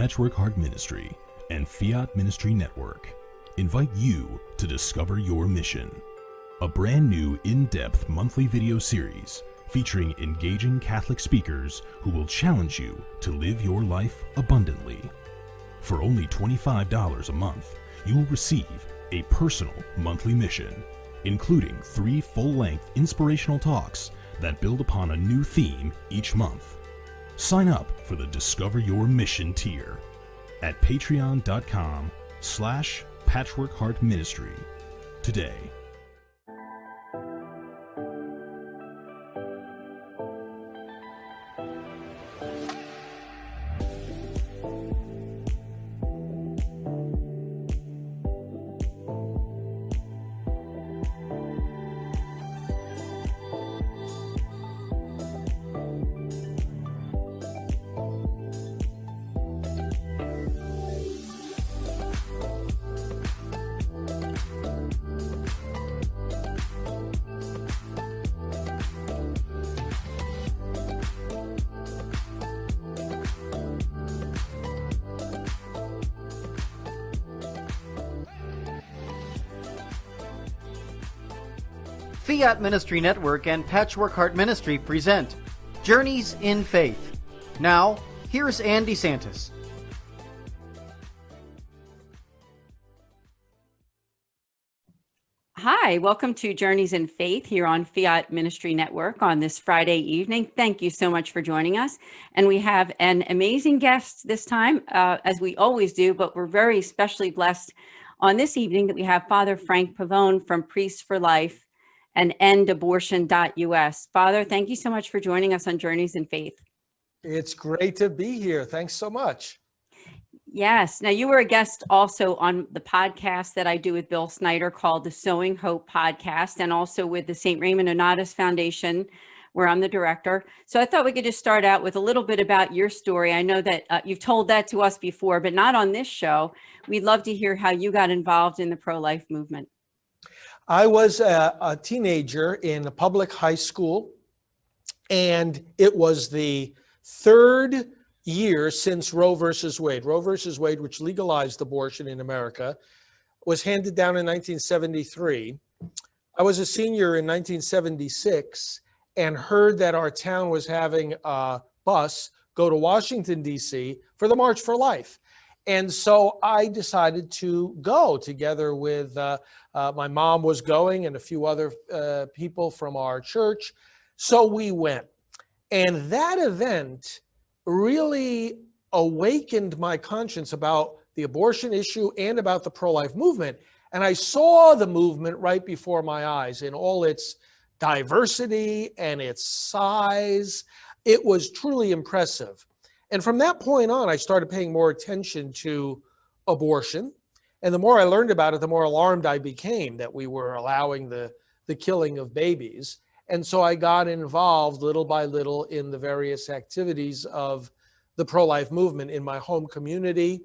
Patchwork Heart Ministry and Fiat Ministry Network invite you to discover your mission. A brand new in-depth monthly video series featuring engaging Catholic speakers who will challenge you to live your life abundantly. For only $25 a month, you will receive a personal monthly mission, including 3 full-length inspirational talks that build upon a new theme each month. Sign up for the Discover Your Mission tier at patreon.com/patchworkheartministry today. Fiat Ministry Network and Patchwork Heart Ministry present Journeys in Faith. Now, here's Andy Santis. Hi, welcome to Journeys in Faith here on Fiat Ministry Network on this Friday evening. Thank you so much for joining us. And we have an amazing guest this time, as we always do, but we're very especially blessed on this evening that we have Father Frank Pavone from Priests for Life and endabortion.us. Father, thank you so much for joining us on Journeys in Faith. It's great to be here. Thanks so much. Yes. Now, you were a guest also on the podcast that I do with Bill Snyder called the Sowing Hope podcast, and also with the St. Raymond Donatus Foundation, where I'm the director. So I thought we could just start out with a little bit about your story. I know that you've told that to us before, but not on this show. We'd love to hear how you got involved in the pro-life movement. I was a teenager in a public high school, and it was the 3rd year since Roe versus Wade. Roe versus Wade, which legalized abortion in America, was handed down in 1973. I was a senior in 1976 and heard that our town was having a bus go to Washington, D.C. for the March for Life. And so I decided to go together with, my mom was going and a few other people from our church. So we went. And that event really awakened my conscience about the abortion issue and about the pro-life movement. And I saw the movement right before my eyes in all its diversity and its size. It was truly impressive. And from that point on, I started paying more attention to abortion. And the more I learned about it, the more alarmed I became that we were allowing the killing of babies. And so I got involved little by little in the various activities of the pro-life movement in my home community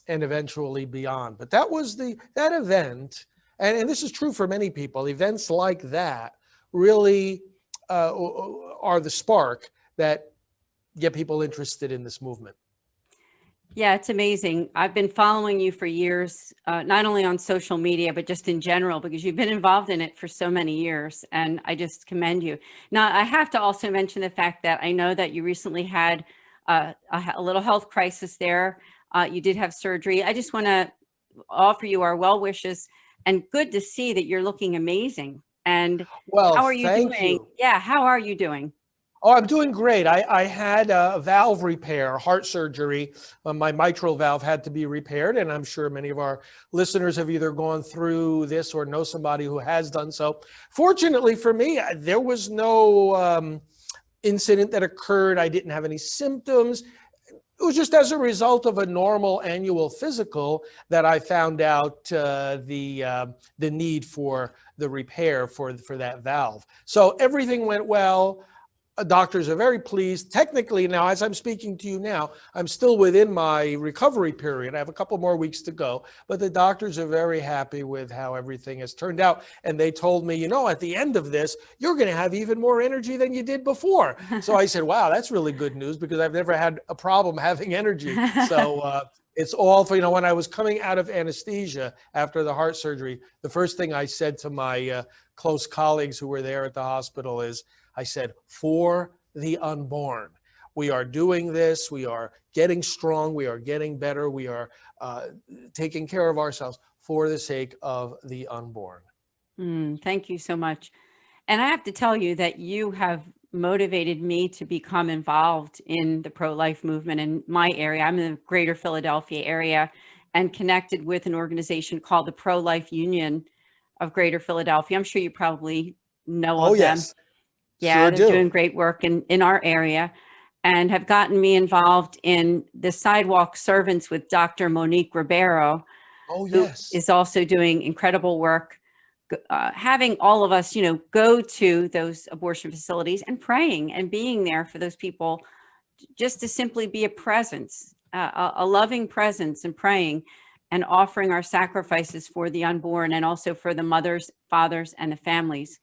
and eventually beyond. But that was that event, and this is true for many people, events like that really are the spark that get people interested in this movement. Yeah, it's amazing. I've been following you for years, not only on social media, but just in general, because you've been involved in it for so many years, and I just commend you. Now, I have to also mention the fact that I know that you recently had a little health crisis there. You did have surgery. I just want to offer you our well wishes, and good to see that you're looking amazing. And well, how are you thank doing? you. Yeah, how are you doing? Oh, I'm doing great. I had a valve repair, heart surgery. My mitral valve had to be repaired, and I'm sure many of our listeners have either gone through this or know somebody who has done so. Fortunately for me, there was no incident that occurred. I didn't have any symptoms. It was just as a result of a normal annual physical that I found out the need for the repair for that valve. So everything went well. doctors are very pleased. Technically now, as I'm speaking to you now, I'm still within my recovery period. I have a couple more weeks to go, but the doctors are very happy with how everything has turned out. And they told me, at the end of this, you're going to have even more energy than you did before. So I said, wow, that's really good news, because I've never had a problem having energy. So it's all for, when I was coming out of anesthesia after the heart surgery, the first thing I said to my close colleagues who were there at the hospital is, I said, for the unborn. We are doing this. We are getting strong. We are getting better. We are taking care of ourselves for the sake of the unborn. Thank you so much. And I have to tell you that you have motivated me to become involved in the pro-life movement in my area. I'm in the greater Philadelphia area and connected with an organization called the Pro-Life Union of Greater Philadelphia. I'm sure you probably know of them. Yes. Yeah, Sure they're do. doing great work in our area, and have gotten me involved in the sidewalk servants with Dr. Monique Ribeiro, Oh, who yes. is also doing incredible work, having all of us, go to those abortion facilities and praying and being there for those people, just to simply be a presence, a loving presence, and praying and offering our sacrifices for the unborn, and also for the mothers, fathers, and the families.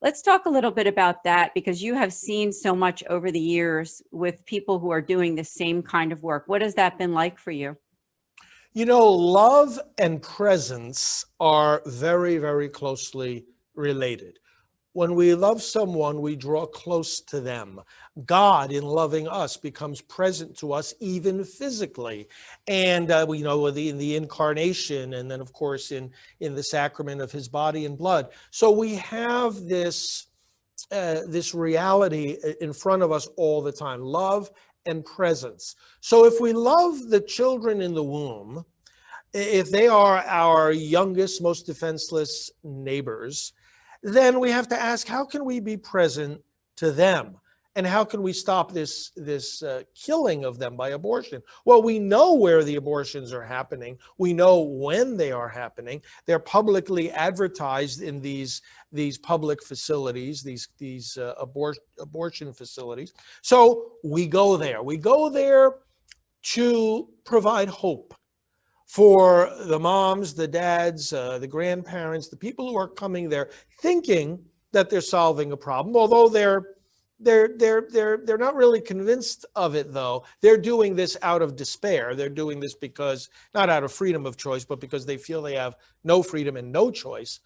Let's talk a little bit about that, because you have seen so much over the years with people who are doing the same kind of work. What has that been like for you? Love and presence are very, very closely related. When we love someone, we draw close to them. God, in loving us, becomes present to us even physically. And we know in the incarnation, and then, of course, in the sacrament of his body and blood. So we have this reality in front of us all the time, love and presence. So if we love the children in the womb, if they are our youngest, most defenseless neighbors, then we have to ask, how can we be present to them? And how can we stop this killing of them by abortion? Well, we know where the abortions are happening. We know when they are happening. They're publicly advertised in these public facilities, these abortion facilities. So we go there. We go there to provide hope for the moms, the dads, the grandparents, the people who are coming there thinking that they're solving a problem, although they're not really convinced of it, though. They're doing this out of despair. They're doing this because, not out of freedom of choice, but because they feel they have no freedom and no choice.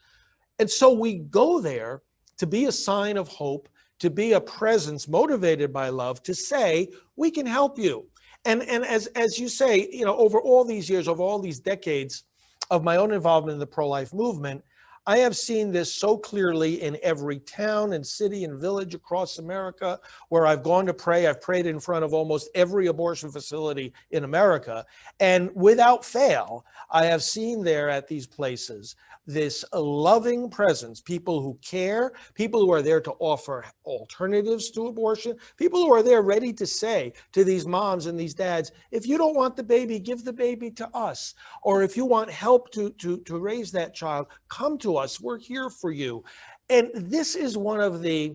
And so we go there to be a sign of hope, to be a presence motivated by love, to say, we can help you. And as you say, over all these years, over all these decades of my own involvement in the pro-life movement, I have seen this so clearly in every town and city and village across America where I've gone to pray. I've prayed in front of almost every abortion facility in America. And without fail, I have seen there at these places this loving presence, people who care, people who are there to offer alternatives to abortion, people who are there ready to say to these moms and these dads, if you don't want the baby, give the baby to us. Or if you want help to raise that child, come to us. We're here for you. And this is one of the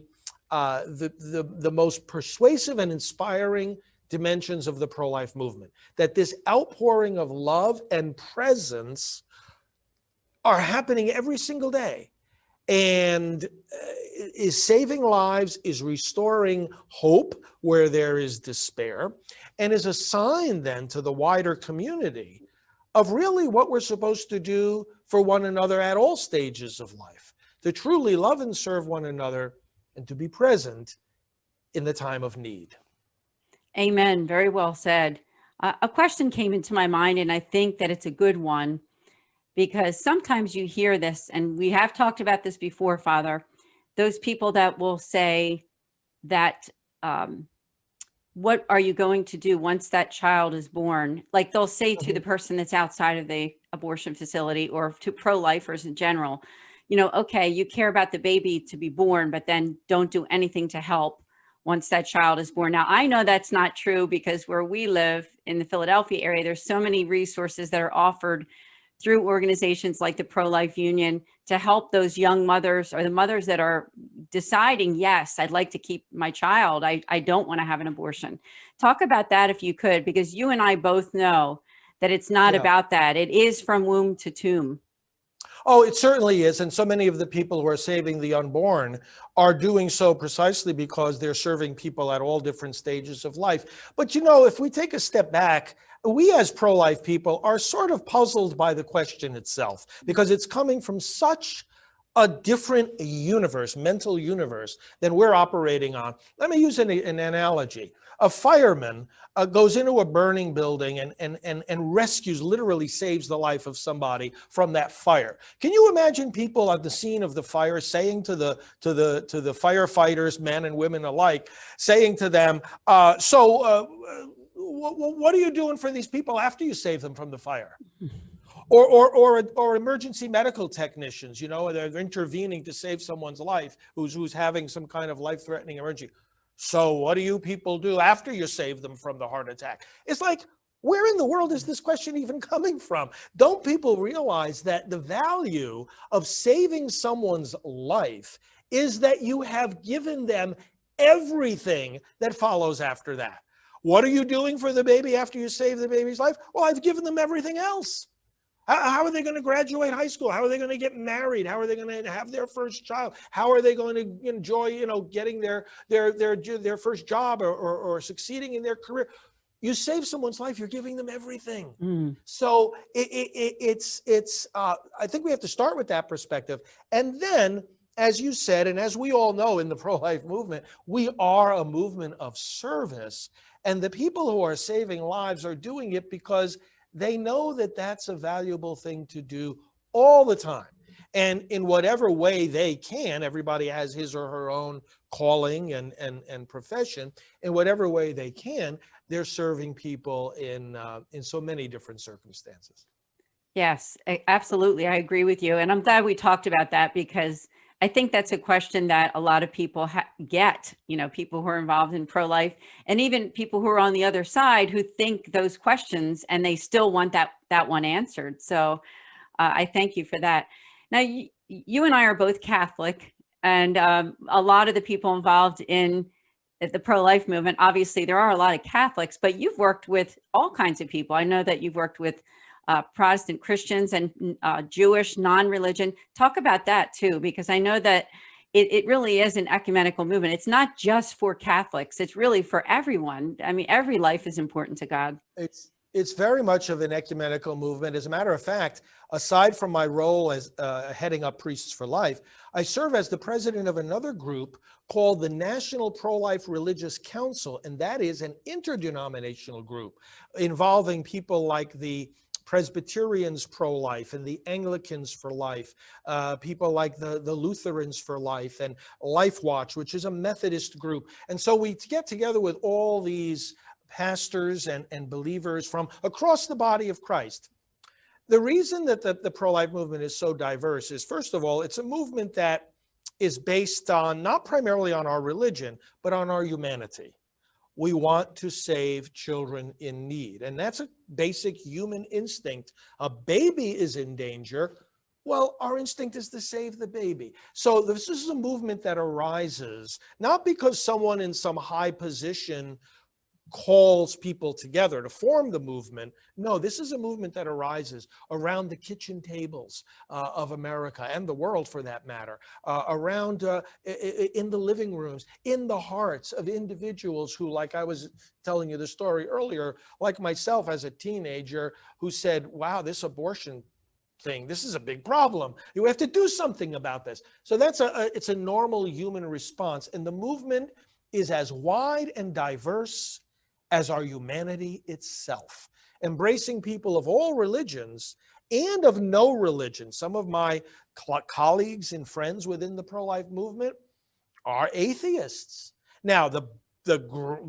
most persuasive and inspiring dimensions of the pro-life movement, that this outpouring of love and presence are happening every single day, and is saving lives, is restoring hope where there is despair, and is a sign then to the wider community of really what we're supposed to do for one another at all stages of life, to truly love and serve one another, and to be present in the time of need. Amen. Very well said. A question came into my mind, and I think that it's a good one, because sometimes you hear this, and we have talked about this before, Father, those people that will say that, what are you going to do once that child is born? Like they'll say to the person that's outside of the abortion facility, or to pro-lifers in general, okay, you care about the baby to be born, but then don't do anything to help once that child is born. Now, I know that's not true, because where we live in the Philadelphia area, there's so many resources that are offered through organizations like the Pro-Life Union to help those young mothers, or the mothers that are deciding, yes, I'd like to keep my child. I don't want to have an abortion. Talk about that if you could, because you and I both know that it's not Yeah. about that. It is from womb to tomb. Oh, it certainly is. And so many of the people who are saving the unborn are doing so precisely because they're serving people at all different stages of life. But you know, if we take a step back, we as pro-life people are sort of puzzled by the question itself because it's coming from such a different universe, mental universe, than we're operating on. Let me use an analogy. A fireman goes into a burning building and rescues, literally saves the life of somebody from that fire. Can you imagine people at the scene of the fire saying to the firefighters, men and women alike, saying to them, what are you doing for these people after you save them from the fire? Or emergency medical technicians, you know, they're intervening to save someone's life who's having some kind of life-threatening emergency. So what do you people do after you save them from the heart attack? It's like, where in the world is this question even coming from? Don't people realize that the value of saving someone's life is that you have given them everything that follows after that? What are you doing for the baby after you save the baby's life? Well, I've given them everything else. How are they going to graduate high school? How are they going to get married? How are they going to have their first child? How are they going to enjoy, you know, getting their first job or succeeding in their career? You save someone's life, you're giving them everything. Mm. So I think we have to start with that perspective. And then, as you said, and as we all know in the pro-life movement, we are a movement of service. And the people who are saving lives are doing it because they know that that's a valuable thing to do all the time. And in whatever way they can, everybody has his or her own calling and profession. In whatever way they can, they're serving people in so many different circumstances. Yes, absolutely. I agree with you. And I'm glad we talked about that because I think that's a question that a lot of people get, you know, people who are involved in pro-life and even people who are on the other side who think those questions and they still want that one answered. So I thank you for that. Now, you and I are both Catholic, and a lot of the people involved in the pro-life movement, obviously there are a lot of Catholics, but you've worked with all kinds of people. I know that you've worked with Protestant Christians and Jewish, non-religion. Talk about that too, because I know that it really is an ecumenical movement. It's not just for Catholics. It's really for everyone. I mean, every life is important to God. It's very much of an ecumenical movement. As a matter of fact, aside from my role as heading up Priests for Life, I serve as the president of another group called the National Pro-Life Religious Council, and that is an interdenominational group involving people like the Presbyterians pro-life and the Anglicans for life, people like the Lutherans for life and Life Watch, which is a Methodist group. And so we get together with all these pastors and believers from across the body of Christ. The reason that the pro-life movement is so diverse is, first of all, it's a movement that is based on, not primarily on our religion, but on our humanity. We want to save children in need. And that's a basic human instinct. A baby is in danger. Well, our instinct is to save the baby. So this is a movement that arises, not because someone in some high position calls people together to form the movement. No, this is a movement that arises around the kitchen tables of America and the world, for that matter, around in the living rooms, in the hearts of individuals who, like I was telling you the story earlier, like myself as a teenager, who said, wow, this abortion thing, this is a big problem. You have to do something about this. So it's a normal human response. And the movement is as wide and diverse as our humanity itself, embracing people of all religions and of no religion. Some of my colleagues and friends within the pro-life movement are atheists. Now, the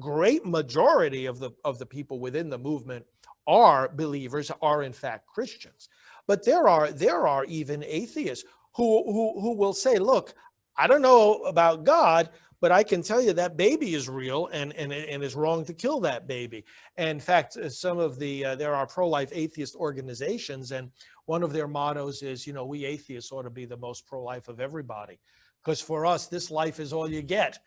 great majority of the people within the movement are believers, are in fact Christians. But there are even atheists who will say, look, I don't know about God, but I can tell you that baby is real and it's wrong to kill that baby. And in fact, some of there are pro-life atheist organizations, and one of their mottos is, you know, we atheists ought to be the most pro-life of everybody, because for us, this life is all you get.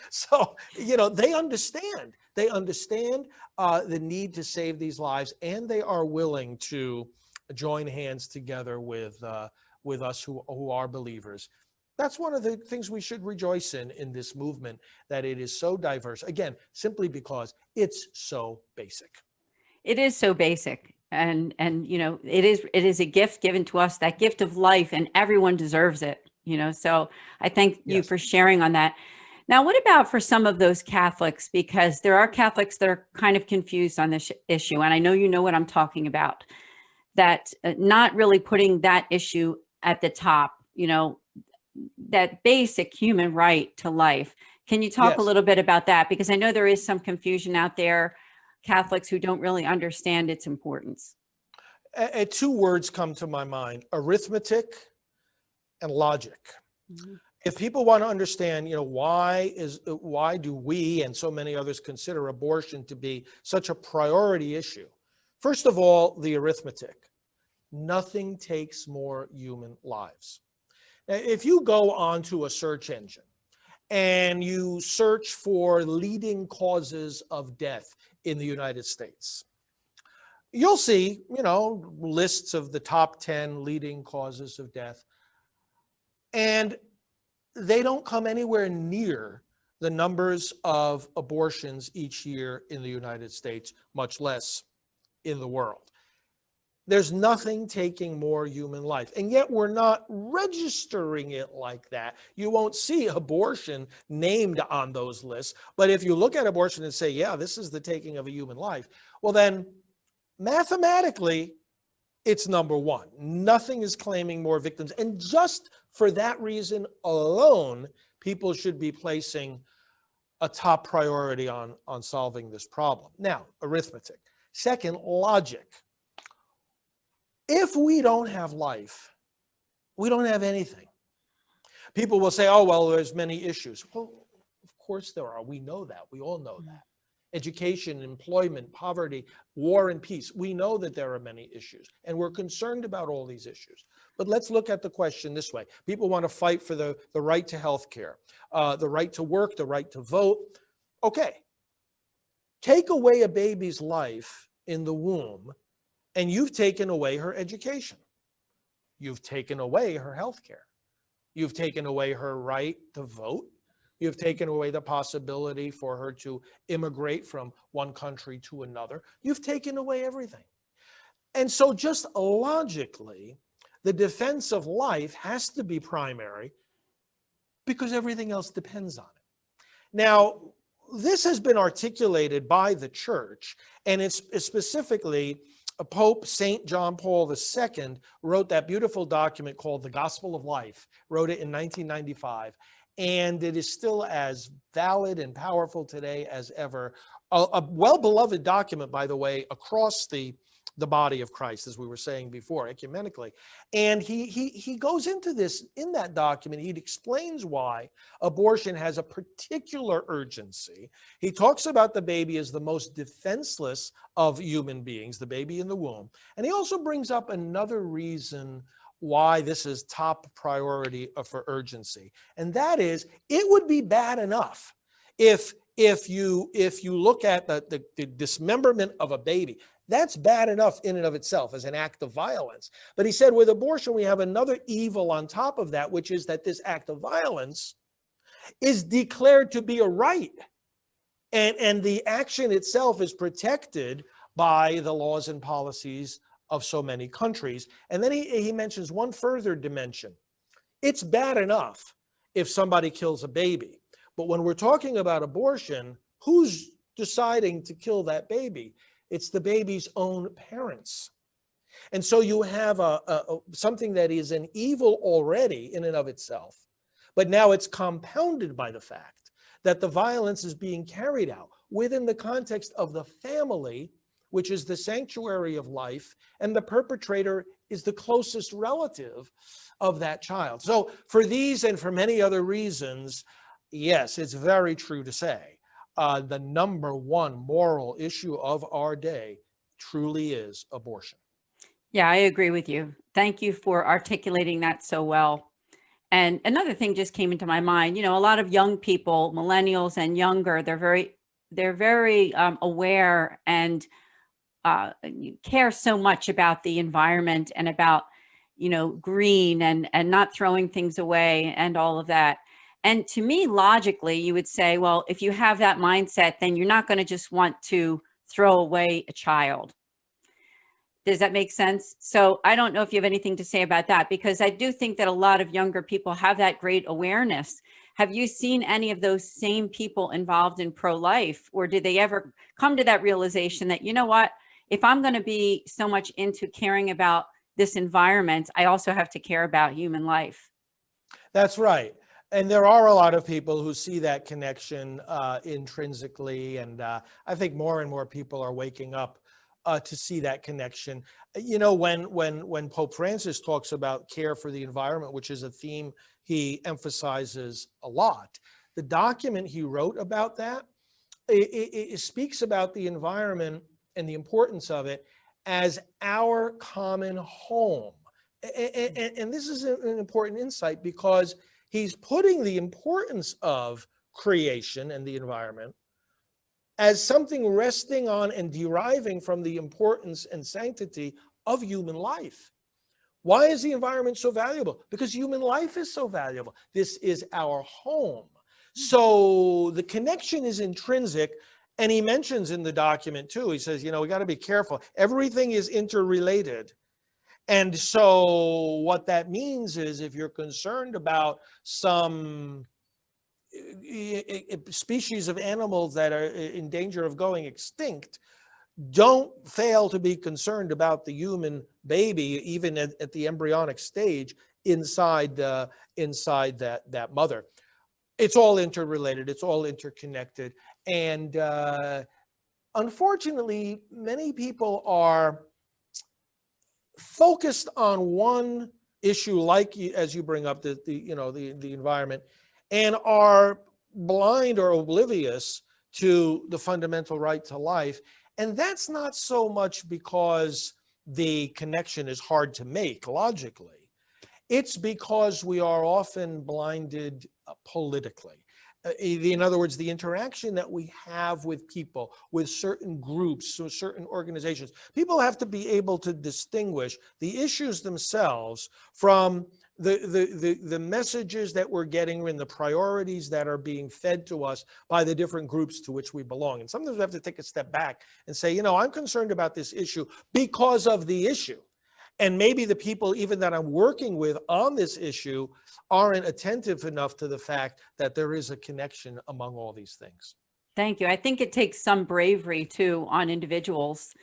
So, they understand. They understand the need to save these lives, and they are willing to join hands together with us who are believers. That's one of the things we should rejoice in this movement, that it is so diverse. Again, simply because it's so basic. It is so basic. And it is a gift given to us, that gift of life, and everyone deserves it. So I thank you Yes. for sharing on that. Now, what about for some of those Catholics? Because there are Catholics that are kind of confused on this issue. And I know you know what I'm talking about, that not really putting that issue at the top, that basic human right to life. Can you talk a Yes. little bit about that? Because I know there is some confusion out there, Catholics who don't really understand its importance. Two words come to my mind: arithmetic and logic. Mhm. If people want to understand, why do we and so many others consider abortion to be such a priority issue? First of all, the arithmetic. Nothing takes more human lives. Now, if you go onto a search engine and you search for leading causes of death in the United States, you'll see, lists of the top 10 leading causes of death. And they don't come anywhere near the numbers of abortions each year in the United States, much less in the world. There's nothing taking more human life. And yet we're not registering it like that. You won't see abortion named on those lists. But if you look at abortion and say, yeah, this is the taking of a human life, well, then mathematically, it's number one. Nothing is claiming more victims. And just for that reason alone, people should be placing a top priority on solving this problem. Now, arithmetic. Second, logic. If we don't have life, we don't have anything. People will say, oh, well, there's many issues. Well, of course there are. We know that. We all know that. Education, employment, poverty, war and peace. We know that there are many issues, and we're concerned about all these issues. But let's look at the question this way. People want to fight for the right to health care, the right to work, the right to vote. Okay. Take away a baby's life in the womb, and you've taken away her education. You've taken away her health care. You've taken away her right to vote. You've taken away the possibility for her to immigrate from one country to another. You've taken away everything. And so just logically, the defense of life has to be primary because everything else depends on it. Now, this has been articulated by the church, and it's specifically Pope St. John Paul II wrote that beautiful document called The Gospel of Life, wrote it in 1995. And it is still as valid and powerful today as ever. A well-beloved document, by the way, across the body of Christ, as we were saying before, ecumenically. And he goes into this in that document. He explains why abortion has a particular urgency. He talks about the baby as the most defenseless of human beings, the baby in the womb. And he also brings up another reason why this is top priority for urgency. And that is, it would be bad enough if you look at the dismemberment of a baby. That's bad enough in and of itself as an act of violence. But he said with abortion, we have another evil on top of that, which is that this act of violence is declared to be a right. And the action itself is protected by the laws and policies of so many countries. And then he mentions one further dimension. It's bad enough if somebody kills a baby. But when we're talking about abortion, who's deciding to kill that baby? It's the baby's own parents. And so you have something that is an evil already in and of itself, but now it's compounded by the fact that the violence is being carried out within the context of the family, which is the sanctuary of life, and the perpetrator is the closest relative of that child. So for these and for many other reasons, yes, it's very true to say the number one moral issue of our day truly is abortion. Yeah, I agree with you. Thank you for articulating that so well. And another thing just came into my mind, a lot of young people, millennials and younger, they're very aware and care so much about the environment and about, green and not throwing things away and all of that. And to me, logically, you would say, well, if you have that mindset, then you're not going to just want to throw away a child. Does that make sense? So I don't know if you have anything to say about that, because I do think that a lot of younger people have that great awareness. Have you seen any of those same people involved in pro-life, or did they ever come to that realization that, you know what, if I'm going to be so much into caring about this environment, I also have to care about human life? That's right. And there are a lot of people who see that connection intrinsically. And I think more and more people are waking up to see that connection. When Pope Francis talks about care for the environment, which is a theme he emphasizes a lot, the document he wrote about that, it speaks about the environment and the importance of it as our common home. And this is an important insight, because he's putting the importance of creation and the environment as something resting on and deriving from the importance and sanctity of human life. Why is the environment so valuable? Because human life is so valuable. This is our home. So the connection is intrinsic. And he mentions in the document too, he says, we got to be careful. Everything is interrelated. And so what that means is, if you're concerned about some species of animals that are in danger of going extinct, don't fail to be concerned about the human baby, even at the embryonic stage inside that mother. It's all interrelated. It's all interconnected. And unfortunately, many people are focused on one issue, like as you bring up the environment, and are blind or oblivious to the fundamental right to life. And that's not so much because the connection is hard to make logically. It's because we are often blinded politically. In other words, the interaction that we have with people, with certain groups, or certain organizations, people have to be able to distinguish the issues themselves from the messages that we're getting and the priorities that are being fed to us by the different groups to which we belong. And sometimes we have to take a step back and say, I'm concerned about this issue because of the issue. And maybe the people even that I'm working with on this issue aren't attentive enough to the fact that there is a connection among all these things. Thank you. I think it takes some bravery too on individuals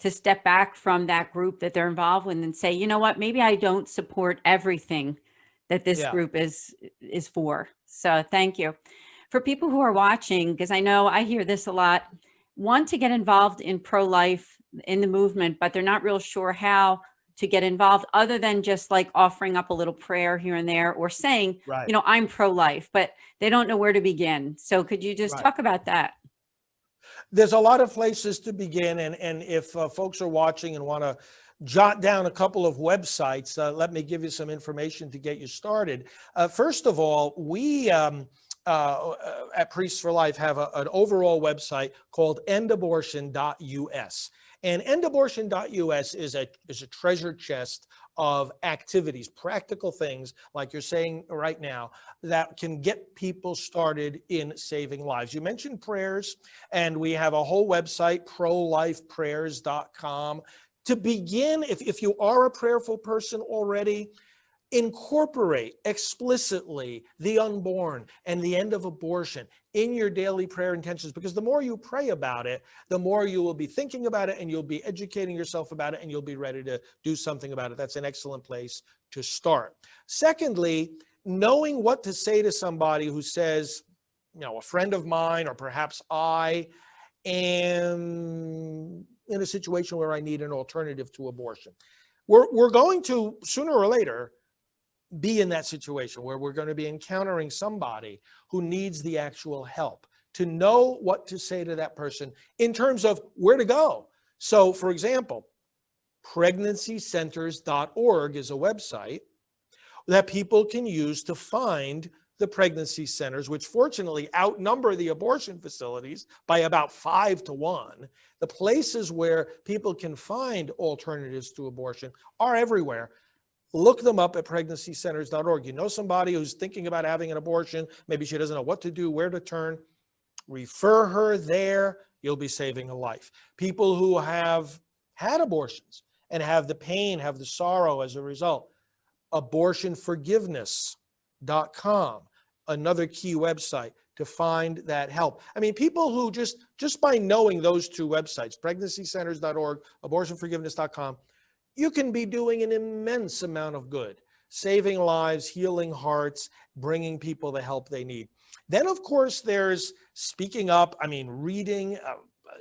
to step back from that group that they're involved with and say, you know what, maybe I don't support everything that this group is for. So thank you. For people who are watching, because I know I hear this a lot, want to get involved in pro-life, in the movement, but they're not real sure how to get involved, other than just like offering up a little prayer here and there, or saying, right, I'm pro-life, but they don't know where to begin. So could you just talk about that? There's a lot of places to begin. And if folks are watching and want to jot down a couple of websites, let me give you some information to get you started. First of all, we at Priests for Life have an overall website called endabortion.us. And endabortion.us is a treasure chest of activities, practical things, like you're saying right now, that can get people started in saving lives. You mentioned prayers, and we have a whole website, prolifeprayers.com. To begin, if you are a prayerful person already, incorporate explicitly the unborn and the end of abortion in your daily prayer intentions, because the more you pray about it, the more you will be thinking about it, and you'll be educating yourself about it, and you'll be ready to do something about it. That's an excellent place to start. Secondly, knowing what to say to somebody who says, a friend of mine, or perhaps I am in a situation where I need an alternative to abortion. We're going to, sooner or later, be in that situation where we're going to be encountering somebody who needs the actual help. To know what to say to that person in terms of where to go. So, for example, pregnancycenters.org is a website that people can use to find the pregnancy centers, which fortunately outnumber the abortion facilities by about 5-1. The places where people can find alternatives to abortion are everywhere. Look them up at pregnancycenters.org. You know somebody who's thinking about having an abortion, maybe she doesn't know what to do, where to turn, refer her there. You'll be saving a life. People who have had abortions and have the pain, have the sorrow as a result, abortionforgiveness.com, another key website to find that help. I mean, people who just by knowing those two websites, pregnancycenters.org, abortionforgiveness.com, you can be doing an immense amount of good, saving lives, healing hearts, bringing people the help they need. Then, of course, there's speaking up, reading,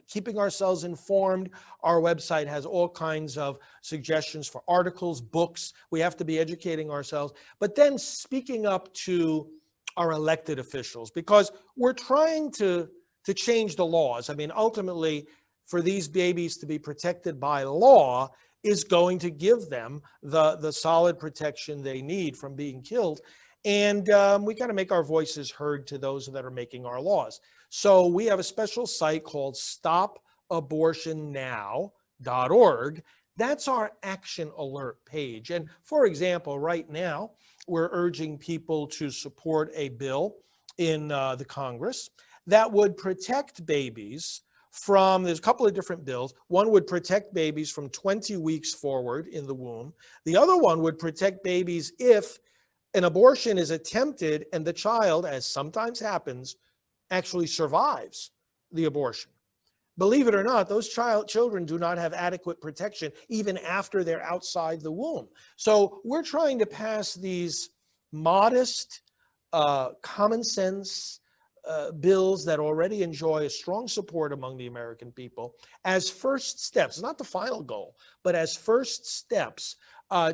keeping ourselves informed. Our website has all kinds of suggestions for articles, books. We have to be educating ourselves. But then speaking up to our elected officials, because we're trying to change the laws. Ultimately, for these babies to be protected by law is going to give them the solid protection they need from being killed. And we got to make our voices heard to those that are making our laws. So we have a special site called stopabortionnow.org. That's our action alert page. And for example, right now, we're urging people to support a bill in the Congress that would protect babies from, there's a couple of different bills. One would protect babies from 20 weeks forward in the womb. The other one would protect babies if an abortion is attempted and the child, as sometimes happens, actually survives the abortion. Believe it or not, those children do not have adequate protection even after they're outside the womb. So we're trying to pass these modest, common sense bills that already enjoy a strong support among the American people as first steps, not the final goal, but as first steps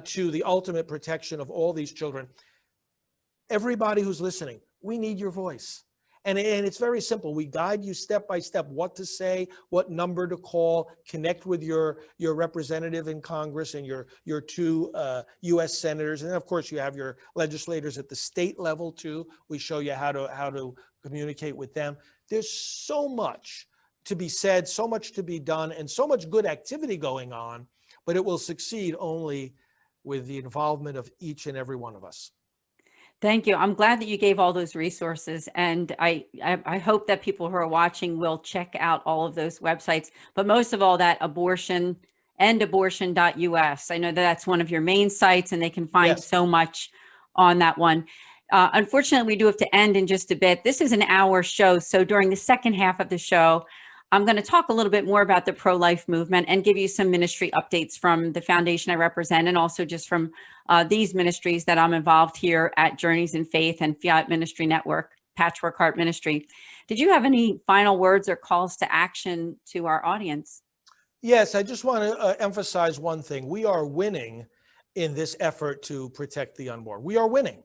to the ultimate protection of all these children. Everybody who's listening, we need your voice. And it's very simple. We guide you step by step what to say, what number to call, connect with your representative in Congress and your two U.S. senators. And then, of course, you have your legislators at the state level, too. We show you how to communicate with them. There's so much to be said, so much to be done, and so much good activity going on, but it will succeed only with the involvement of each and every one of us. Thank you. I'm glad that you gave all those resources, and I hope that people who are watching will check out all of those websites, but most of all that abortion and abortion.us. I know that that's one of your main sites, and they can find so much on that one. Unfortunately, we do have to end in just a bit. This is an hour show, so during the second half of the show, I'm going to talk a little bit more about the pro-life movement and give you some ministry updates from the foundation I represent, and also just from these ministries that I'm involved here at Journeys in Faith and Fiat Ministry Network, Patchwork Heart Ministry. Did you have any final words or calls to action to our audience? Yes, I just want to emphasize one thing. We are winning in this effort to protect the unborn. We are winning.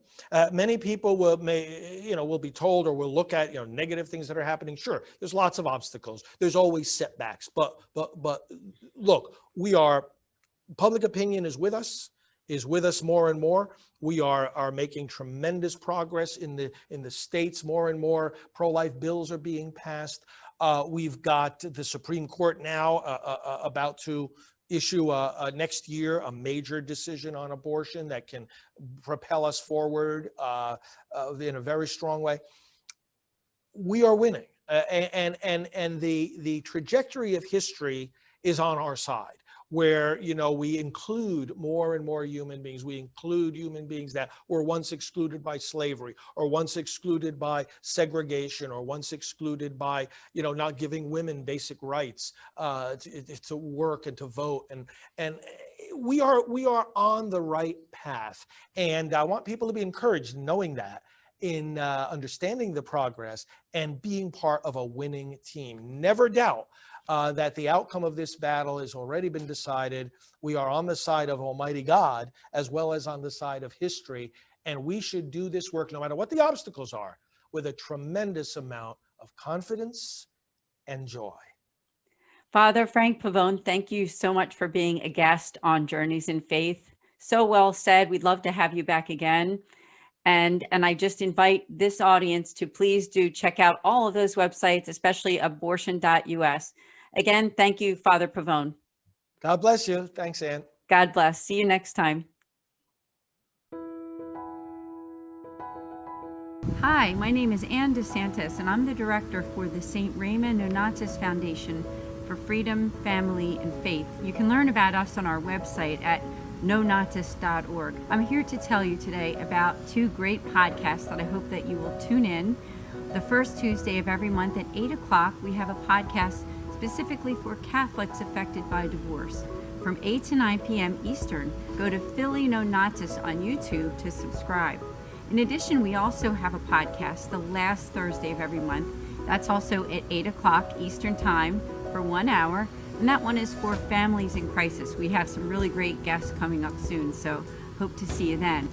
Many people will be told or will look at negative things that are happening. Sure, there's lots of obstacles. There's always setbacks. But look, public opinion is with us more and more. We are making tremendous progress in the states. More and more pro-life bills are being passed. We've got the Supreme Court now about to issue next year a major decision on abortion that can propel us forward in a very strong way. We are winning, and the trajectory of history is on our side, where we include more and more human beings. We include human beings that were once excluded by slavery, or once excluded by segregation, or once excluded by not giving women basic rights to work and to vote. And we are on the right path. And I want people to be encouraged knowing that, in understanding the progress and being part of a winning team. Never doubt that the outcome of this battle has already been decided. We are on the side of Almighty God as well as on the side of history, and we should do this work no matter what the obstacles are, with a tremendous amount of confidence and joy. Father Frank Pavone, thank you so much for being a guest on Journeys in Faith. So well said. We'd love to have you back again. And I just invite this audience to please do check out all of those websites, especially abortion.us. Again, thank you, Father Pavone. God bless you. Thanks, Ann. God bless. See you next time. Hi, my name is Ann DeSantis, and I'm the director for the St. Raymond Nonatus Foundation for Freedom, Family, and Faith. You can learn about us on our website at nonatus.org. I'm here to tell you today about two great podcasts that I hope that you will tune in. The first Tuesday of every month at 8 o'clock, we have a podcast specifically for Catholics affected by divorce. From 8 to 9 p.m. Eastern, go to Philly Nonatus on YouTube to subscribe. In addition, we also have a podcast the last Thursday of every month. That's also at 8 o'clock Eastern Time for 1 hour. And that one is for families in crisis. We have some really great guests coming up soon, so hope to see you then.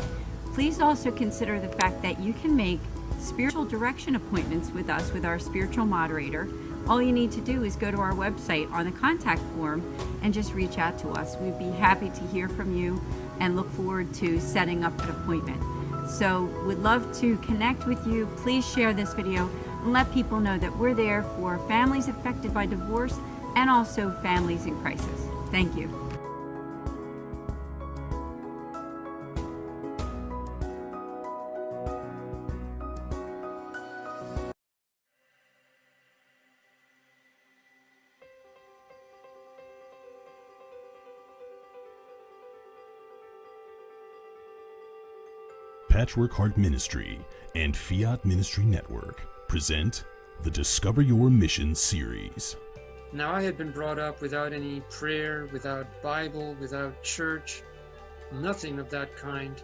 Please also consider the fact that you can make spiritual direction appointments with us with our spiritual moderator. All you need to do is go to our website on the contact form and just reach out to us. We'd be happy to hear from you and look forward to setting up an appointment. So we'd love to connect with you. Please share this video and let people know that we're there for families affected by divorce and also families in crisis. Thank you. Patchwork Heart Ministry and Fiat Ministry Network present the Discover Your Mission series. Now, I had been brought up without any prayer, without Bible, without church, nothing of that kind.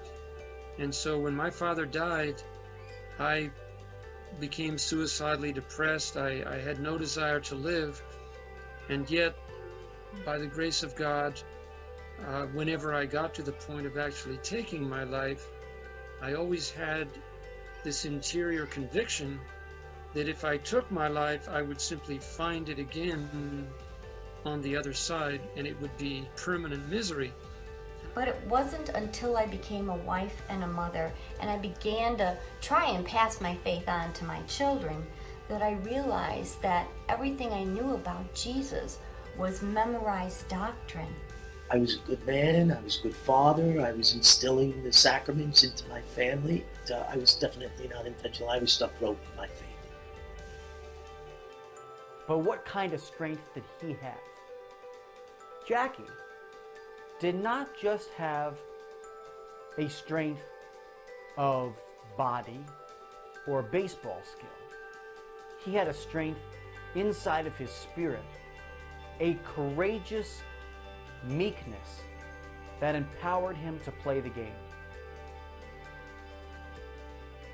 And so when my father died, I became suicidally depressed. I had no desire to live. And yet, by the grace of God, whenever I got to the point of actually taking my life, I always had this interior conviction that if I took my life, I would simply find it again on the other side, and it would be permanent misery. But it wasn't until I became a wife and a mother, and I began to try and pass my faith on to my children, that I realized that everything I knew about Jesus was memorized doctrine. I was a good man, I was a good father, I was instilling the sacraments into my family. I was definitely not intentional. I was stuck broke in my faith. But what kind of strength did he have? Jackie did not just have a strength of body or baseball skill. He had a strength inside of his spirit, a courageous meekness that empowered him to play the game.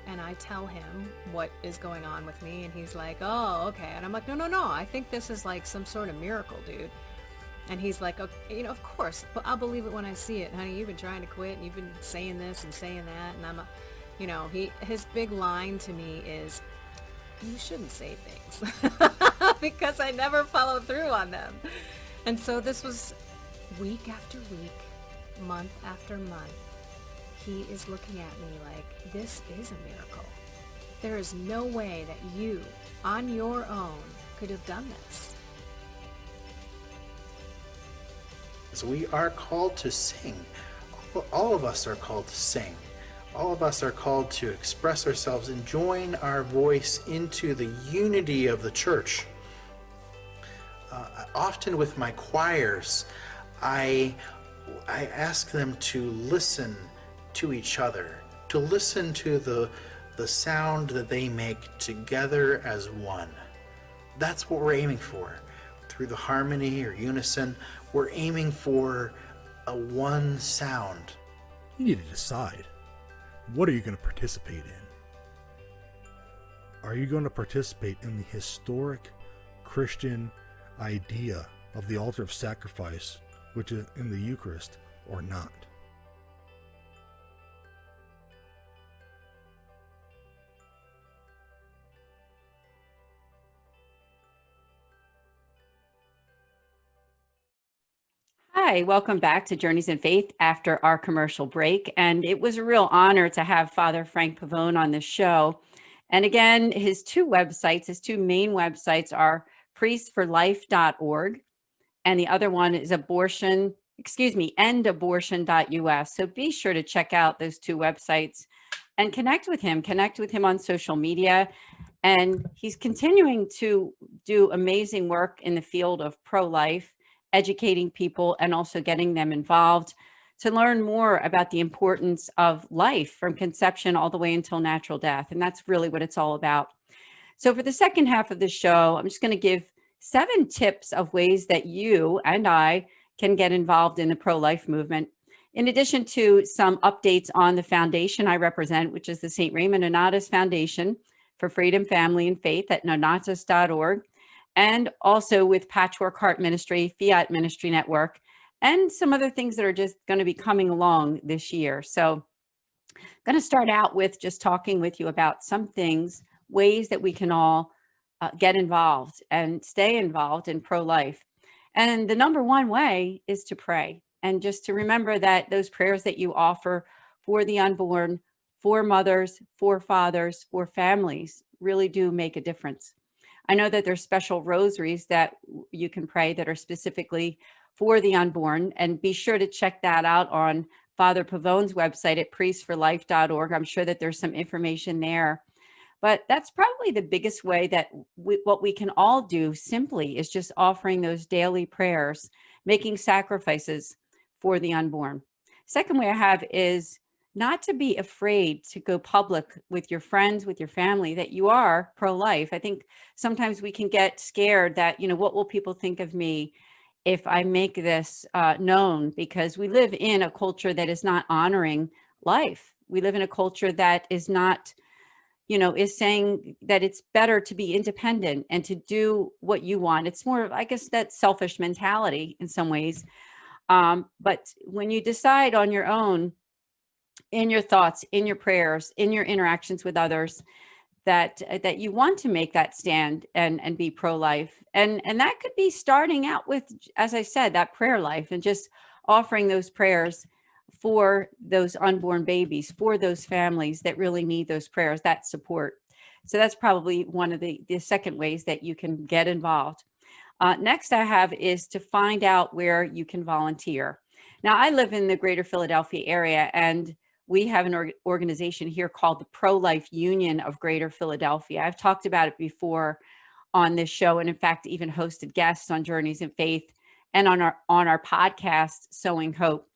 And I tell him what is going on with me, and he's like, oh, okay. And I'm like, no, I think this is like some sort of miracle, dude. And he's like, okay, of course, but I'll believe it when I see it. Honey, you've been trying to quit, and you've been saying this and saying that, and his big line to me is, you shouldn't say things, because I never follow through on them. And so this was week after week, month after month. He is looking at me like, this is a miracle. There is no way that you, on your own, could have done this. So we are called to sing. All of us are called to sing. All of us are called to express ourselves and join our voice into the unity of the church. Often with my choirs, I ask them to listen to each other, to listen to the sound that they make together as one. That's what we're aiming for. Through the harmony or unison, we're aiming for a one sound. You need to decide, what are you going to participate in? Are you going to participate in the historic Christian idea of the altar of sacrifice, which is in the Eucharist, or not? Hi, welcome back to Journeys in Faith after our commercial break. And it was a real honor to have Father Frank Pavone on the show. And again, his two main websites are priestforlife.org, and the other one is endabortion.us. So be sure to check out those two websites and connect with him on social media. And he's continuing to do amazing work in the field of pro-life, educating people and also getting them involved to learn more about the importance of life from conception all the way until natural death. And that's really what it's all about. So for the second half of the show, I'm just going to give 7 tips of ways that you and I can get involved in the pro-life movement. In addition to some updates on the foundation I represent, which is the St. Raymond Nonatus Foundation for Freedom, Family, and Faith at nonatus.org, and also with Patchwork Heart Ministry, Fiat Ministry Network, and some other things that are just going to be coming along this year. So I'm going to start out with just talking with you about some things, ways that we can all get involved and stay involved in pro-life. And the number one way is to pray, and just to remember that those prayers that you offer for the unborn, for mothers, for fathers, for families really do make a difference. I know that there's special rosaries that you can pray that are specifically for the unborn, and be sure to check that out on Father Pavone's website at priestforlife.org. I'm sure that there's some information there. But that's probably the biggest way that what we can all do simply is just offering those daily prayers, making sacrifices for the unborn. Second way I have is not to be afraid to go public with your friends, with your family, that you are pro-life. I think sometimes we can get scared that, what will people think of me if I make this known? Because we live in a culture that is not honoring life. We live in a culture that is not, is saying that it's better to be independent and to do what you want. It's more of, I guess, that selfish mentality in some ways. But when you decide on your own, in your thoughts, in your prayers, in your interactions with others, that you want to make that stand and be pro-life. And that could be starting out with, as I said, that prayer life, and just offering those prayers for those unborn babies, for those families that really need those prayers, that support. So that's probably one of the second ways that you can get involved. Next I have is to find out where you can volunteer. Now, I live in the greater Philadelphia area, and we have an organization here called the Pro-Life Union of Greater Philadelphia. I've talked about it before on this show, and in fact, even hosted guests on Journeys in Faith and on our podcast, Sowing Hope.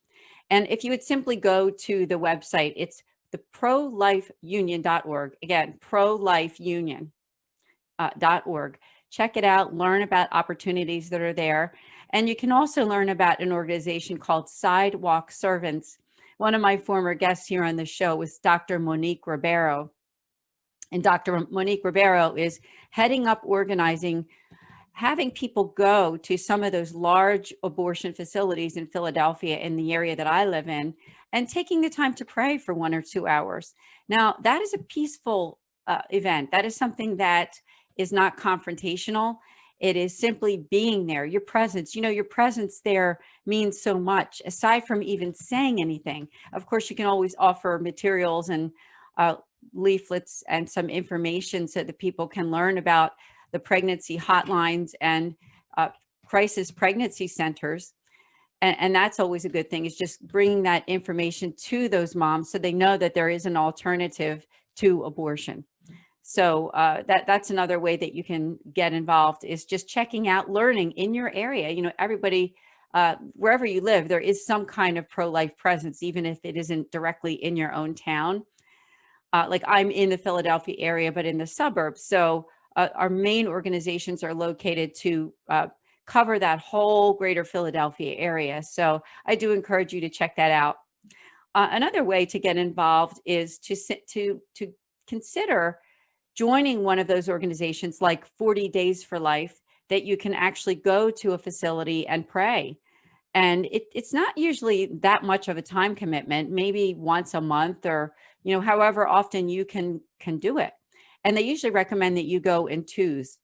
And if you would simply go to the website, it's the prolifeunion.org. Again, prolifeunion.org. Check it out, learn about opportunities that are there. And you can also learn about an organization called Sidewalk Servants. One of my former guests here on the show was Dr. Monique Ribeiro. And Dr. Monique Ribeiro is heading up organizing, having people go to some of those large abortion facilities in Philadelphia, in the area that I live in, and taking the time to pray for 1 or 2 hours. Now, that is a peaceful event. That is something that is not confrontational. It is simply being there, your presence. Your presence there means so much, aside from even saying anything. Of course, you can always offer materials and leaflets and some information so that people can learn about the pregnancy hotlines and crisis pregnancy centers. And that's always a good thing, is just bringing that information to those moms so they know that there is an alternative to abortion. So that's another way that you can get involved, is just checking out, learning in your area. Everybody, wherever you live, there is some kind of pro-life presence, even if it isn't directly in your own town. Like I'm in the Philadelphia area, but in the suburbs. So our main organizations are located to cover that whole greater Philadelphia area. So I do encourage you to check that out. Another way to get involved is to consider joining one of those organizations like 40 Days for Life, that you can actually go to a facility and pray. And it's not usually that much of a time commitment, maybe once a month, or however often you can do it. And they usually recommend that you go in twos.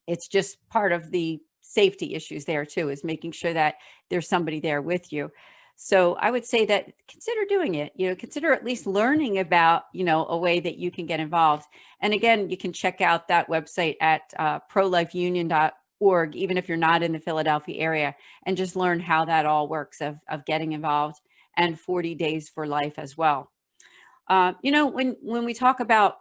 It's just part of the safety issues there too, is making sure that there's somebody there with you. So I would say that consider doing it, consider at least learning about, a way that you can get involved. And again, you can check out that website at prolifeunion.org, even if you're not in the Philadelphia area, and just learn how that all works of getting involved, and 40 Days for Life as well. When we talk about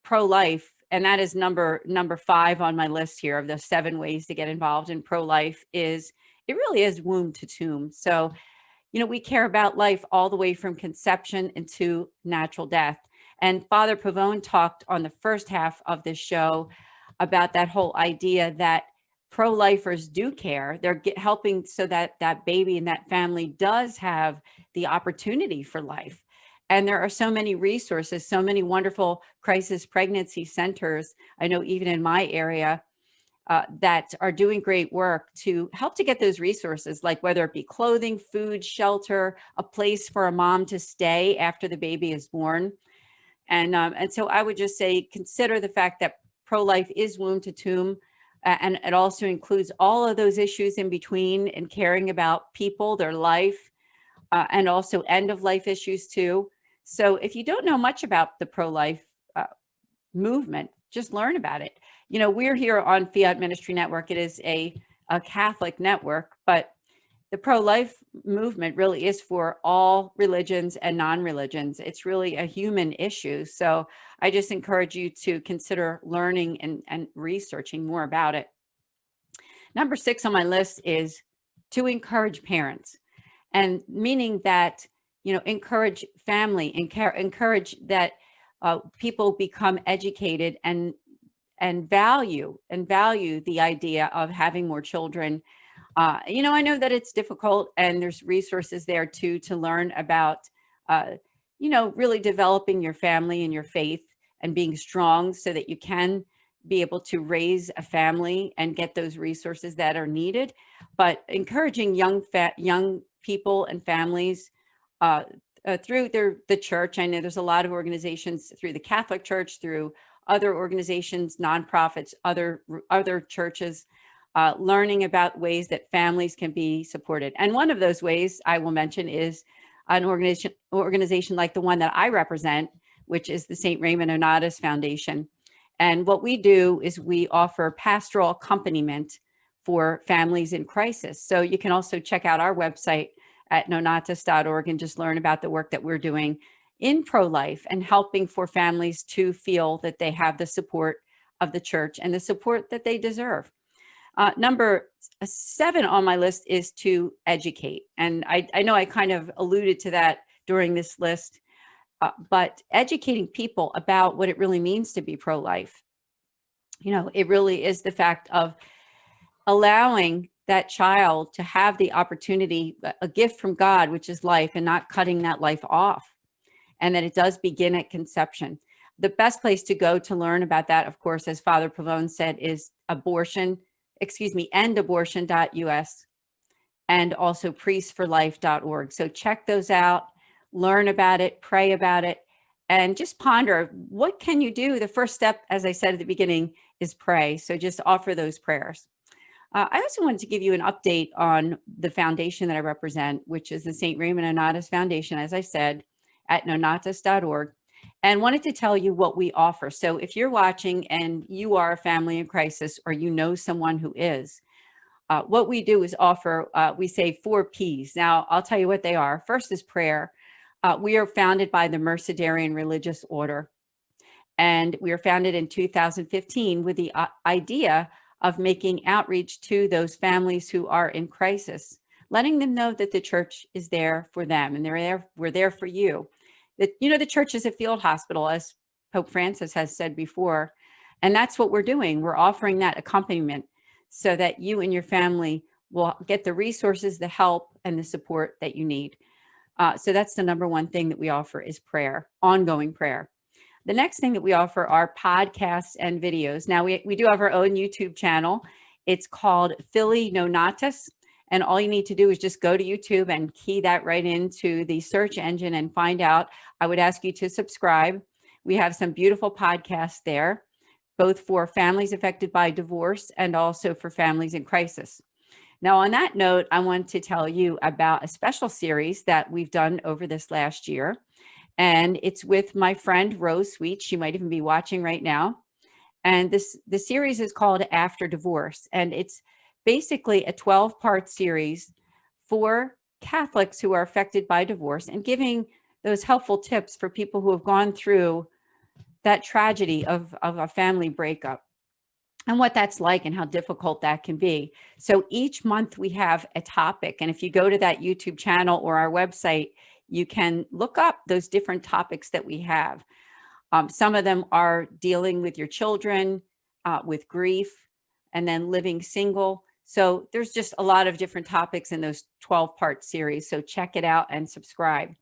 pro-life, and that is number 5 on my list here of the 7 ways to get involved in pro-life, it really is womb to tomb. So, we care about life all the way from conception into natural death. And Father Pavone talked on the first half of this show about that whole idea that pro-lifers do care. They're helping so that that baby and that family does have the opportunity for life. And there are so many resources, so many wonderful crisis pregnancy centers, I know even in my area, that are doing great work to help to get those resources, like whether it be clothing, food, shelter, a place for a mom to stay after the baby is born. And so I would just say, consider the fact that pro-life is womb to tomb, and it also includes all of those issues in between, and caring about people, their life, and also end of life issues too. So if you don't know much about the pro-life movement, just learn about it. We're here on Fiat Ministry Network. It is a Catholic network, but the pro-life movement really is for all religions and non-religions. It's really a human issue. So I just encourage you to consider learning and researching more about it. Number 6 on my list is to encourage parents, and meaning that, encourage family, encourage that people become educated and value the idea of having more children. I know that it's difficult, and there's resources there too to learn about, really developing your family and your faith and being strong so that you can be able to raise a family and get those resources that are needed. But encouraging young people and families through the church. I know there's a lot of organizations through the Catholic Church, through other organizations, nonprofits, other churches, learning about ways that families can be supported. And one of those ways I will mention is an organization like the one that I represent, which is the St. Raymond Nonatus Foundation. And what we do is we offer pastoral accompaniment for families in crisis. So you can also check out our website at nonatus.org and just learn about the work that we're doing in pro-life and helping for families to feel that they have the support of the church and the support that they deserve. Number 7 on my list is to educate. And I know I kind of alluded to that during this list, but educating people about what it really means to be pro-life. It really is the fact of allowing that child to have the opportunity, a gift from God, which is life, and not cutting that life off, and that it does begin at conception. The best place to go to learn about that, of course, as Father Pavone said, is endabortion.us, and also priestsforlife.org. So check those out, learn about it, pray about it, and just ponder, what can you do? The first step, as I said at the beginning, is pray. So just offer those prayers. I also wanted to give you an update on the foundation that I represent, which is the St. Raymond Nonatus Foundation, as I said, at nonatus.org, and wanted to tell you what we offer. So if you're watching and you are a family in crisis, or you know someone who is, what we do is offer, we say 4 Ps. Now, I'll tell you what they are. First is prayer. We are founded by the Mercedarian Religious Order, and we were founded in 2015 with the idea of making outreach to those families who are in crisis, letting them know that the church is there for them, and we're there for you. That, the church is a field hospital, as Pope Francis has said before, and that's what we're doing. We're offering that accompaniment so that you and your family will get the resources, the help, and the support that you need. So that's the number 1 thing that we offer, is prayer, ongoing prayer. The next thing that we offer are podcasts and videos. Now, we do have our own YouTube channel. It's called Philly Nonatus. And all you need to do is just go to YouTube and key that right into the search engine and find out. I would ask you to subscribe. We have some beautiful podcasts there. both for families affected by divorce and also for families in crisis. Now, on that note, I want to tell you about a special series that we've done over this last year. And it's with my friend Rose Sweet. She might even be watching right now. And the series is called After Divorce. And it's basically a 12-part series for Catholics who are affected by divorce and giving those helpful tips for people who have gone through that tragedy of a family breakup and what that's like and how difficult that can be. So each month we have a topic. And if you go to that YouTube channel or our website, you can look up those different topics that we have. Some of them are dealing with your children, with grief, and then living single. So there's just a lot of different topics in those 12-part series. So check it out and subscribe.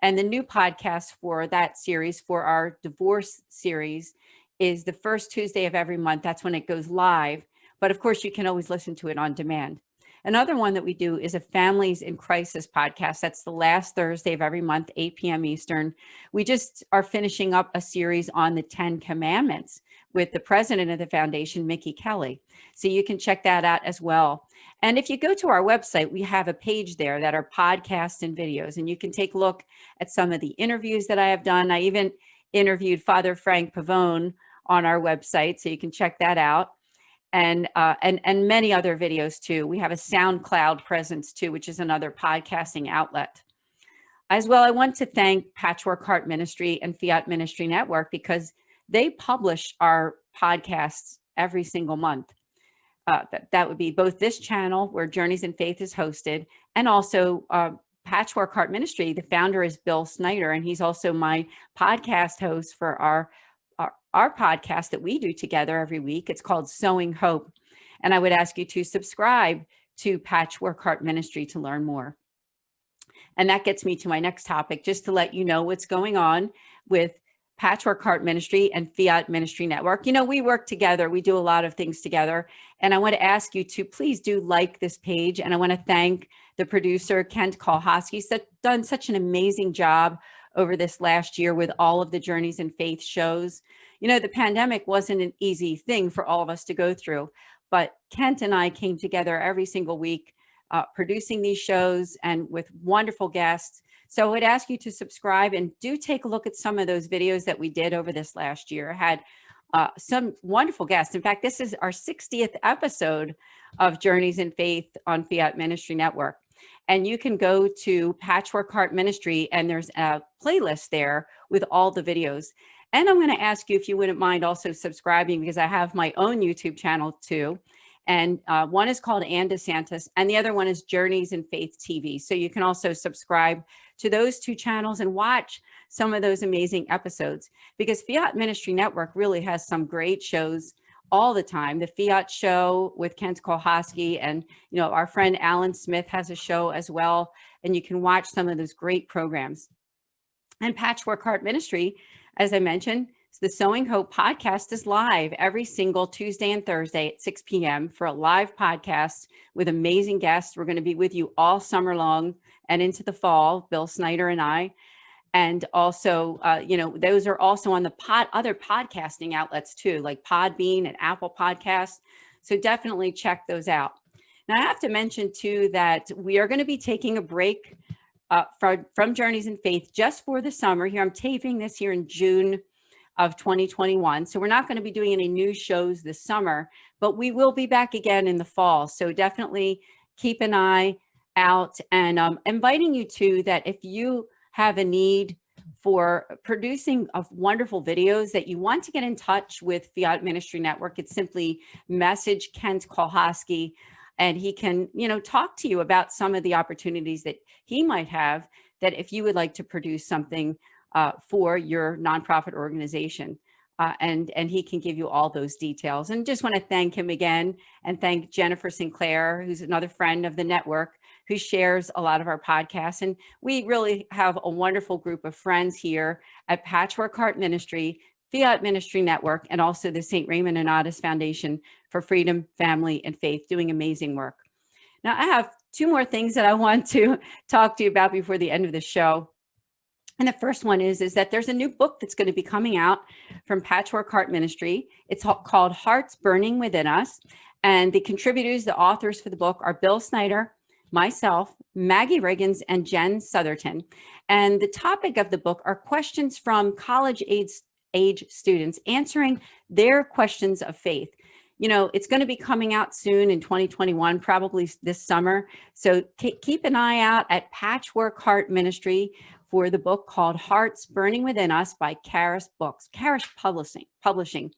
And the new podcast for that series, for our divorce series, is the first Tuesday of every month. That's when it goes live. But of course, you can always listen to it on demand. Another one that we do is a Families in Crisis podcast. That's the last Thursday of every month, 8 p.m. Eastern. We just are finishing up a series on the 10 Commandments with the president of the foundation, Mickey Kelly. So you can check that out as well. And if you go to our website, we have a page there that are podcasts and videos, and you can take a look at some of the interviews that I have done. I even interviewed Father Frank Pavone on our website, so you can check that out. And many other videos too. We have a SoundCloud presence too, which is another podcasting outlet. As well, I want to thank Patchwork Heart Ministry and Fiat Ministry Network because they publish our podcasts every single month. That would be both this channel where Journeys in Faith is hosted, and also Patchwork Heart Ministry. The founder is Bill Snyder, and he's also my podcast host for our podcast that we do together every week. It's called Sowing Hope. And I would ask you to subscribe to Patchwork Heart Ministry to learn more. And that gets me to my next topic, just to let you know what's going on with Patchwork Heart Ministry and Fiat Ministry Network. You know, we work together. We do a lot of things together. And I want to ask you to please do like this page. And I want to thank the producer, Kent Kolhosky. He's done such an amazing job over this last year with all of the Journeys in Faith shows. You know, the pandemic wasn't an easy thing for all of us to go through, but Kent and I came together every single week producing these shows and with wonderful guests. So I would ask you to subscribe and do take a look at some of those videos that we did over this last year. I had some wonderful guests. In fact, this is our 60th episode of Journeys in Faith on Fiat Ministry Network. And you can go to Patchwork Heart Ministry and there's a playlist there with all the videos. And I'm going to ask you if you wouldn't mind also subscribing, because I have my own YouTube channel too. And one is called Ann DeSantis and the other one is Journeys in Faith TV. So you can also subscribe to those two channels and watch some of those amazing episodes, because Fiat Ministry Network really has some great shows all the time. The Fiat Show with Kent Kolhosky, and you know, our friend Alan Smith has a show as well. And you can watch some of those great programs. And Patchwork Heart Ministry, as I mentioned, the Sowing Hope podcast is live every single Tuesday and Thursday at 6 p.m. for a live podcast with amazing guests. We're going to be with you all summer long and into the fall, Bill Snyder and I. And also, you know, those are also on the other podcasting outlets too, like Podbean and Apple Podcasts. So definitely check those out. Now, I have to mention too that we are going to be taking a break from Journeys in Faith just for the summer. Here, I'm taping this here in June of 2021. So we're not going to be doing any new shows this summer, but we will be back again in the fall. So definitely keep an eye out, and inviting you to that if you have a need for producing of wonderful videos that you want to get in touch with Fiat Ministry Network, it's simply message Kent Kolhosky and he can, you know, talk to you about some of the opportunities that he might have, that if you would like to produce something for your nonprofit organization. And he can give you all those details. And just want to thank him again and thank Jennifer Sinclair, who's another friend of the network, who shares a lot of our podcasts. And we really have a wonderful group of friends here at Patchwork Heart Ministry, Fiat Ministry Network, and also the St. Raymond and Otis Foundation for Freedom, Family, and Faith, doing amazing work. Now, I have two more things that I want to talk to you about before the end of the show. And the first one is that there's a new book that's going to be coming out from Patchwork Heart Ministry. It's called Hearts Burning Within Us. And the contributors, the authors for the book are Bill Snyder, myself, Maggie Riggins, and Jen Sotherton. And the topic of the book are questions from college age students answering their questions of faith. You know, it's going to be coming out soon in 2021, probably this summer. So keep an eye out at Patchwork Heart Ministry for the book called Hearts Burning Within Us by Charis Publishing.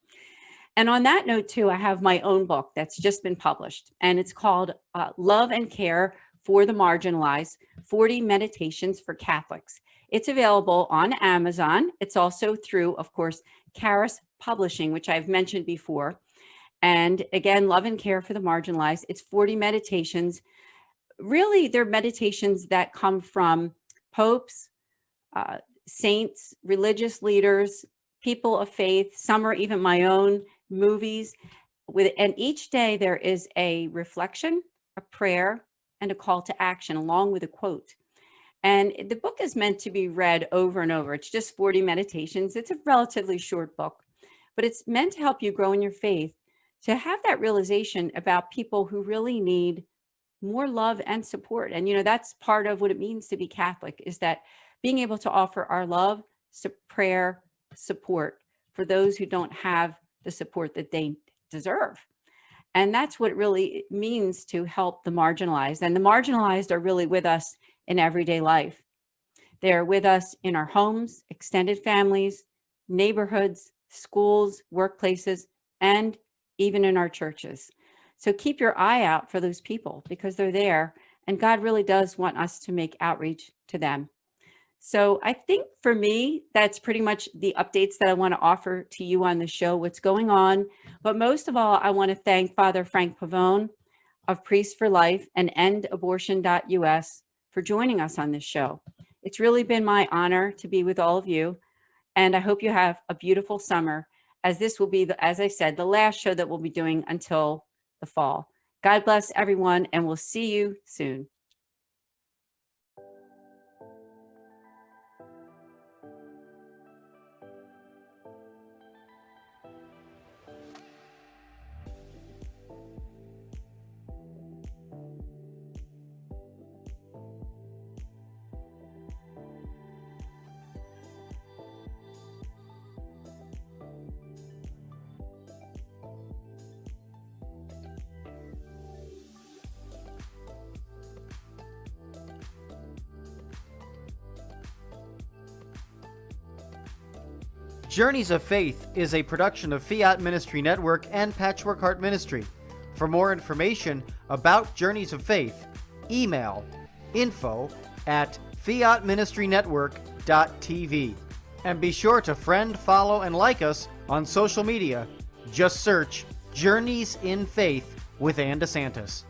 And on that note, too, I have my own book that's just been published, and it's called Love and Care for the Marginalized, 40 Meditations for Catholics. It's available on Amazon. It's also through, of course, Charis Publishing, which I've mentioned before. And again, Love and Care for the Marginalized. It's 40 meditations. Really, they're meditations that come from popes, saints, religious leaders, people of faith. Some are even my own movies. And each day there is a reflection, a prayer, and a call to action, along with a quote. And the book is meant to be read over and over. It's just 40 meditations. It's a relatively short book, but it's meant to help you grow in your faith, to have that realization about people who really need more love and support. And, you know, that's part of what it means to be Catholic, is that being able to offer our love, prayer, support for those who don't have the support that they deserve. And that's what it really means to help the marginalized. And the marginalized are really with us in everyday life. They're with us in our homes, extended families, neighborhoods, schools, workplaces, and even in our churches. So keep your eye out for those people, because they're there, and God really does want us to make outreach to them. So I think for me, that's pretty much the updates that I want to offer to you on the show, what's going on. But most of all, I want to thank Father Frank Pavone of Priests for Life and EndAbortion.us for joining us on this show. It's really been my honor to be with all of you, and I hope you have a beautiful summer, as this will be, as I said, the last show that we'll be doing until the fall. God bless everyone, and we'll see you soon. Journeys of Faith is a production of Fiat Ministry Network and Patchwork Heart Ministry. For more information about Journeys of Faith, email info@fiatministrynetwork.tv. And be sure to friend, follow, and like us on social media. Just search Journeys in Faith with Ann DeSantis.